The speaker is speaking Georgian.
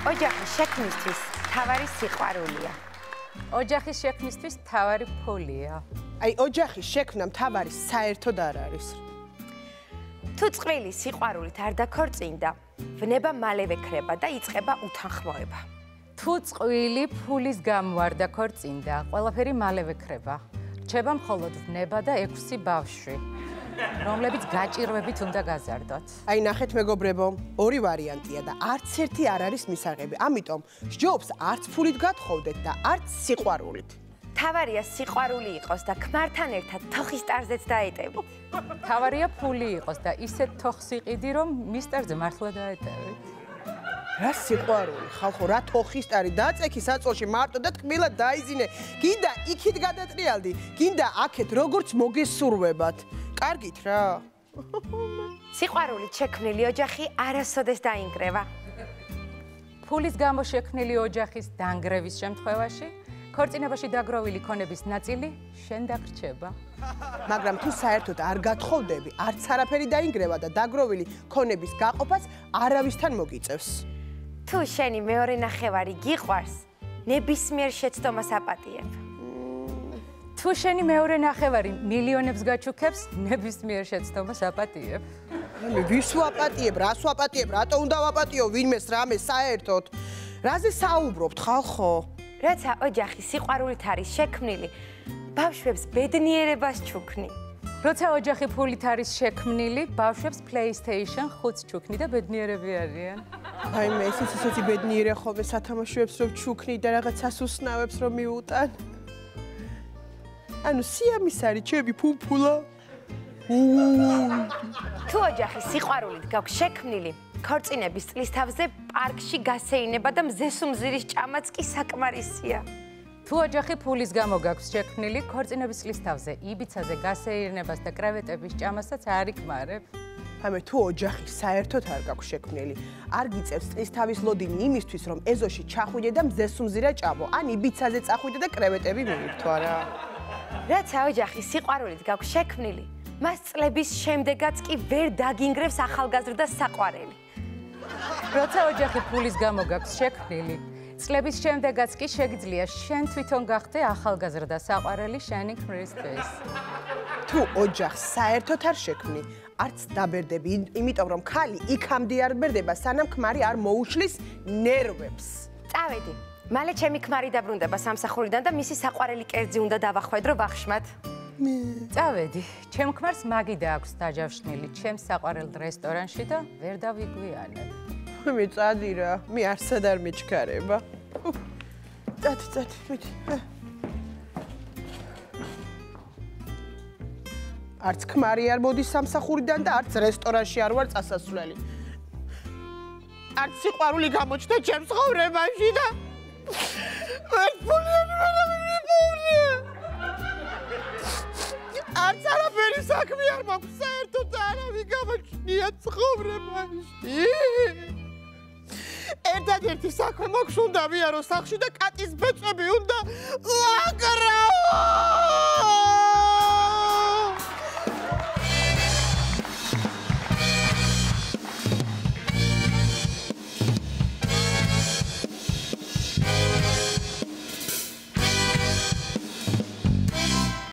ოჯახის შექმნისთვის თავარი სიყვარულია. ოჯახის შექმნისთვის თავარი ფულია. აი, ოჯახის შექმნა თავარი საერთოდ არ არის. თუ წყვილი სიყვარულით არ დაქორწინდა, ვნება მალევე ქრება და იწყება უთანხმოება. თუ წყვილი ფულის გამო არ დაქორწინდა, ყველაფერი მალევე ქრება. რჩება მხოლოდ ვნება და 6 ბავშვი, რომლებიც გაჭირვებით უნდა გაზარდოთ. აი, ნახეთ მეგობრებო, ორი ვარიანტია და არც ერთი არ არის მისაღები. ამიტომ სჯობს არც ფულით გათხოვდეთ და არც სიყვარულით. თავარია სიყვარული იყოს და ქმართან ერთად თოხის ტარზეც დაეტევით. თავარია ფული იყოს და ისეთ თოხს იყიდი, რომ მის ტარზე მართლა დაეტევით. რა სიყვარული, ხალხო, რა თოხის ტარი, დაწექი საწოლში მარტო და თკბილად დაიზინე. გინდა იქით გადატრიალდი, გინდა აქეთ როგორც მოგესურვებათ. კარგით რა. სიყვარულით შექმნილი ოჯახი არასოდეს დაინგრევა. ფულის გამო შექმნილი ოჯახის დანგრევის შემთხვევაში ქორწინებაში დაგროვილი ქონების ნაწილი შენ დაგრჩება. მაგრამ თუ საერთოდ არ გათხოვდები, არც არაფერი დაინგრევა და დაგროვილი ქონების გაყოფას არავისთან მოგიწევს. თუ შენი მეორე ნახევარი გიყვარს, ნებისმიერ შეცდომას აპატიებ. თუ შენი მეორე ნახევარი მილიონებს გაჩუქებს, ნებისმიერ შეცდომას აპატიებ. ვის ვაპატიებ, რას ვაპატიებ, რატო უნდა ვაპატიო ვინმეს რამე საერთოდ? რაზე საუბრობთ, ხალხო? როცა ოჯახი სიყვარულით არის შექმნილი, ბავშვებს ბედნიერებას ჩუქნი. როცა ოჯახი ფულით არის შექმნილი, ბავშვებს PlayStation 5-ს ჩუქნი და ბედნიერები არიან. აი მე ისეთი ბედნიერია ხოლმე სათამაშოებს რომ ჩუქნი და რაღაცას უსნავებს რომ მიუტან. ანუ სიამის არის ჩემი ფუფულა. თუ ოჯახი სიყვარულით გაქვს შექმნილი, ქორწინების წლის თავზე პარკში გასეინება და მზესუმზირის ჭამაც კი საკმარისია. თუ ოჯახი ფულის გამო გაქვს შექმნილი, ქორწინების წლის თავზე იბიცაზე გასეირნებას და კრევეტების ჭამასაც არ იკმარებ. აი თუ ოჯახი საერთოდ არ გაქვს შექმნილი, არ გიწევს წლის თავის ლოდინი იმისთვის, რომ ეზოში ჩახვიდე და მზესუმზირა ჭამო, ან იბიცაზე წახვიდე და კრევეტები მიირთვა რა. რაცა ოჯახი სიყვარულით გაქვს შექმნილი, მას წლების შემდეგაც კი ვერ დაგინგრევს ახალგაზრდა საყვარელი. როცა ოჯახი ფულის გამო გაქვს შექმნილი, წლების შემდეგაც კი შეგიძლია შენ თვითონ გახდე ახალგაზრდა საყვარელი შენი ქმრისთვის. თუ ოჯახს საერთოდ არ შექმნი, არც დაბერდები, იმიტომ რომ ხალი იქამდე არ ბერდება, სანამ ქმარი არ მოუშლის ნერვებს. წავედი. მალე ჩემი ქმარი დაბრუნდება სამსახურიდან და მისი საყვარელი კერძი უნდა დავახვედრო ვახშმად. წავედი. ჩემ ქმარს მაგი დააქვს დაჯავშნილი ჩემს საყვარელ რესტორანში და ვერ დავიგვიანებ. მე წადი რა, მე არსად არ მეჩქარება. წადი, მიდი. არც ქმარი არ მოდის სამსახურიდან და არც რესტორანში არ ვარ წასასვლელი. არც სიყვარული გამოჩნდა ჩემს ცხოვრებაში და არც არაფერი საქმე არ მაქვს საერთოდ არავინ გამოჩნია ცხოვრებაში. ერთადერთი საქმე მაქვს უნდა ვიარო სახლში და კატის ბეწვები უნდა ვაკრავო.